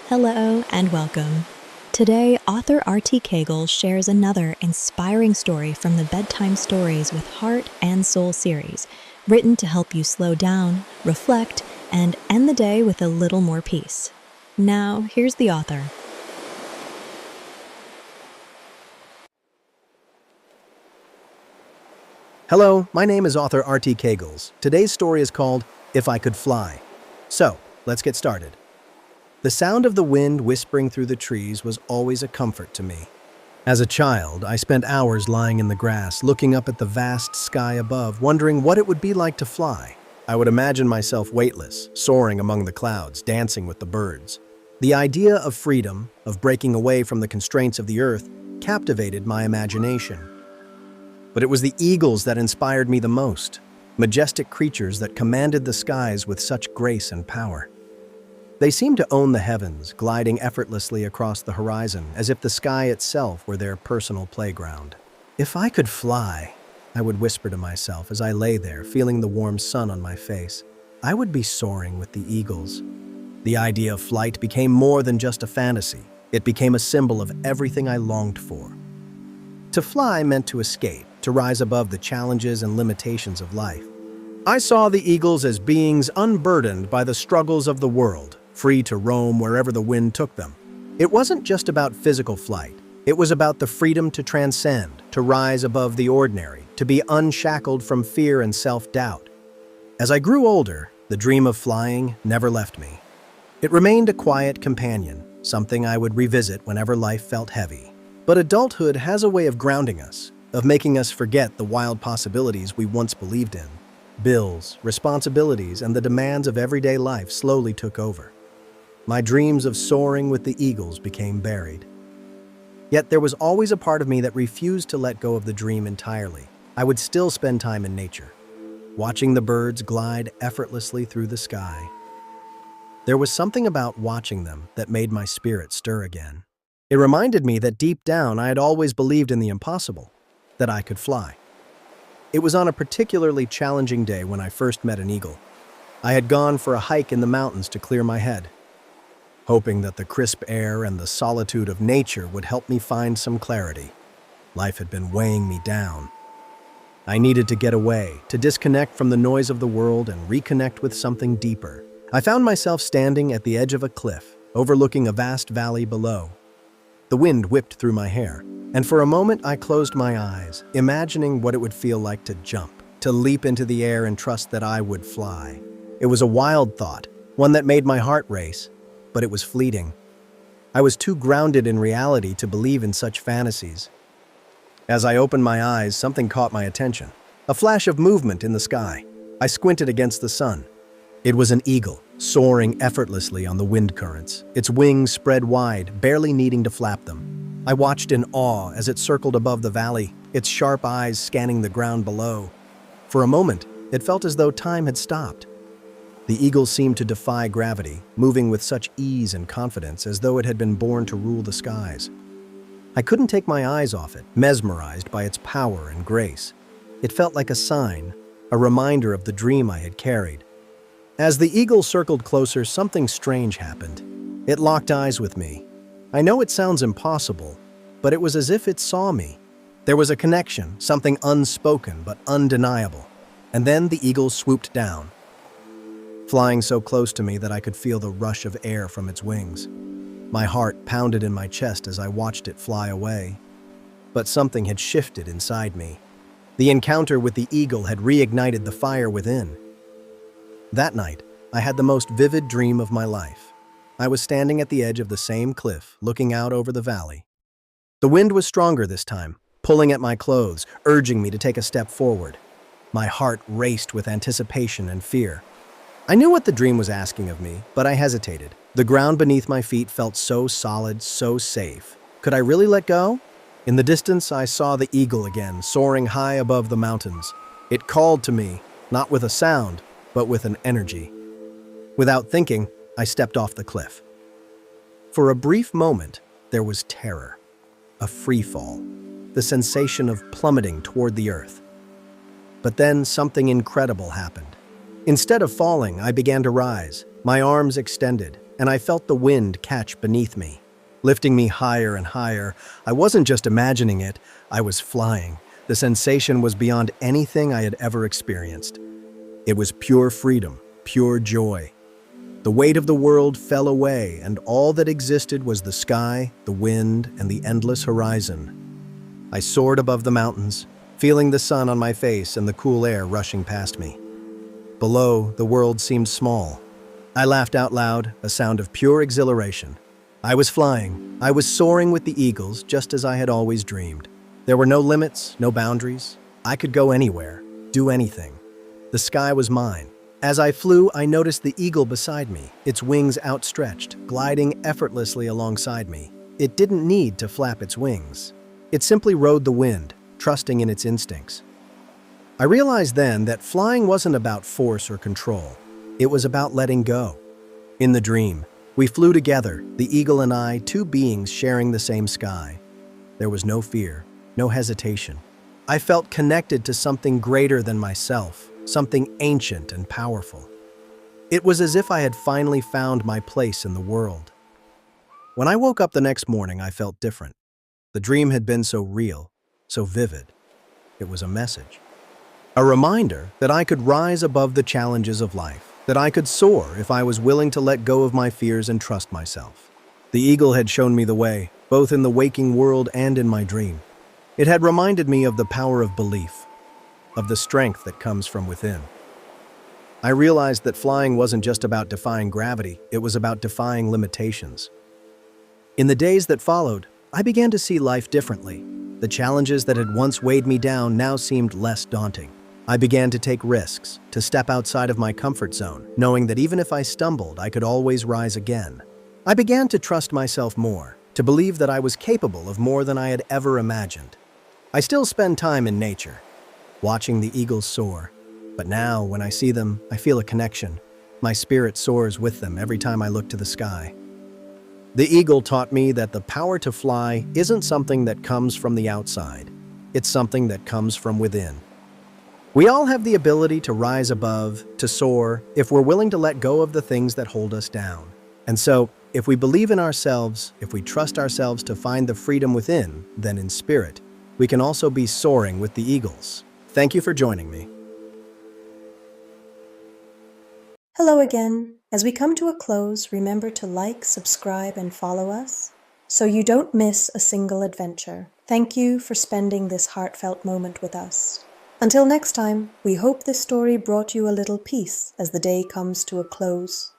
Hello and welcome. Today, author R.T. Cagle shares another inspiring story from the Bedtime Stories with Heart and Soul series, written to help you slow down, reflect, and end the day with a little more peace. Now, here's the author. Hello, my name is author R.T. Cagles. Today's story is called If I Could Fly. So, let's get started. The sound of the wind whispering through the trees was always a comfort to me. As a child, I spent hours lying in the grass, looking up at the vast sky above, wondering what it would be like to fly. I would imagine myself weightless, soaring among the clouds, dancing with the birds. The idea of freedom, of breaking away from the constraints of the earth, captivated my imagination. But it was the eagles that inspired me the most, majestic creatures that commanded the skies with such grace and power. They seemed to own the heavens, gliding effortlessly across the horizon, as if the sky itself were their personal playground. If I could fly, I would whisper to myself as I lay there, feeling the warm sun on my face, I would be soaring with the eagles. The idea of flight became more than just a fantasy. It became a symbol of everything I longed for. To fly meant to escape, to rise above the challenges and limitations of life. I saw the eagles as beings unburdened by the struggles of the world, free to roam wherever the wind took them. It wasn't just about physical flight. It was about the freedom to transcend, to rise above the ordinary, to be unshackled from fear and self-doubt. As I grew older, the dream of flying never left me. It remained a quiet companion, something I would revisit whenever life felt heavy. But adulthood has a way of grounding us, of making us forget the wild possibilities we once believed in. Bills, responsibilities, and the demands of everyday life slowly took over. My dreams of soaring with the eagles became buried. Yet there was always a part of me that refused to let go of the dream entirely. I would still spend time in nature, watching the birds glide effortlessly through the sky. There was something about watching them that made my spirit stir again. It reminded me that deep down I had always believed in the impossible, that I could fly. It was on a particularly challenging day when I first met an eagle. I had gone for a hike in the mountains to clear my head, hoping that the crisp air and the solitude of nature would help me find some clarity. Life had been weighing me down. I needed to get away, to disconnect from the noise of the world and reconnect with something deeper. I found myself standing at the edge of a cliff, overlooking a vast valley below. The wind whipped through my hair, and for a moment I closed my eyes, imagining what it would feel like to jump, to leap into the air and trust that I would fly. It was a wild thought, one that made my heart race, but it was fleeting. I was too grounded in reality to believe in such fantasies. As I opened my eyes, something caught my attention. A flash of movement in the sky. I squinted against the sun. It was an eagle, soaring effortlessly on the wind currents, its wings spread wide, barely needing to flap them. I watched in awe as it circled above the valley, its sharp eyes scanning the ground below. For a moment, it felt as though time had stopped. The eagle seemed to defy gravity, moving with such ease and confidence as though it had been born to rule the skies. I couldn't take my eyes off it, mesmerized by its power and grace. It felt like a sign, a reminder of the dream I had carried. As the eagle circled closer, something strange happened. It locked eyes with me. I know it sounds impossible, but it was as if it saw me. There was a connection, something unspoken but undeniable. And then the eagle swooped down, flying so close to me that I could feel the rush of air from its wings. My heart pounded in my chest as I watched it fly away. But something had shifted inside me. The encounter with the eagle had reignited the fire within. That night, I had the most vivid dream of my life. I was standing at the edge of the same cliff, looking out over the valley. The wind was stronger this time, pulling at my clothes, urging me to take a step forward. My heart raced with anticipation and fear. I knew what the dream was asking of me, but I hesitated. The ground beneath my feet felt so solid, so safe. Could I really let go? In the distance, I saw the eagle again, soaring high above the mountains. It called to me, not with a sound, but with an energy. Without thinking, I stepped off the cliff. For a brief moment, there was terror, a free fall, the sensation of plummeting toward the earth. But then something incredible happened. Instead of falling, I began to rise, my arms extended, and I felt the wind catch beneath me, lifting me higher and higher. I wasn't just imagining it, I was flying. The sensation was beyond anything I had ever experienced. It was pure freedom, pure joy. The weight of the world fell away, and all that existed was the sky, the wind, and the endless horizon. I soared above the mountains, feeling the sun on my face and the cool air rushing past me. Below, the world seemed small. I laughed out loud, a sound of pure exhilaration. I was flying. I was soaring with the eagles, just as I had always dreamed. There were no limits, no boundaries. I could go anywhere, do anything. The sky was mine. As I flew, I noticed the eagle beside me, its wings outstretched, gliding effortlessly alongside me. It didn't need to flap its wings. It simply rode the wind, trusting in its instincts. I realized then that flying wasn't about force or control. It was about letting go. In the dream, we flew together, the eagle and I, two beings sharing the same sky. There was no fear, no hesitation. I felt connected to something greater than myself, something ancient and powerful. It was as if I had finally found my place in the world. When I woke up the next morning, I felt different. The dream had been so real, so vivid. It was a message. A reminder that I could rise above the challenges of life, that I could soar if I was willing to let go of my fears and trust myself. The eagle had shown me the way, both in the waking world and in my dream. It had reminded me of the power of belief, of the strength that comes from within. I realized that flying wasn't just about defying gravity, it was about defying limitations. In the days that followed, I began to see life differently. The challenges that had once weighed me down now seemed less daunting. I began to take risks, to step outside of my comfort zone, knowing that even if I stumbled, I could always rise again. I began to trust myself more, to believe that I was capable of more than I had ever imagined. I still spend time in nature, watching the eagles soar. But now, when I see them, I feel a connection. My spirit soars with them every time I look to the sky. The eagle taught me that the power to fly isn't something that comes from the outside. It's something that comes from within. We all have the ability to rise above, to soar, if we're willing to let go of the things that hold us down. And so, if we believe in ourselves, if we trust ourselves to find the freedom within, then in spirit, we can also be soaring with the eagles. Thank you for joining me. Hello again. As we come to a close, remember to like, subscribe, and follow us so you don't miss a single adventure. Thank you for spending this heartfelt moment with us. Until next time, we hope this story brought you a little peace as the day comes to a close.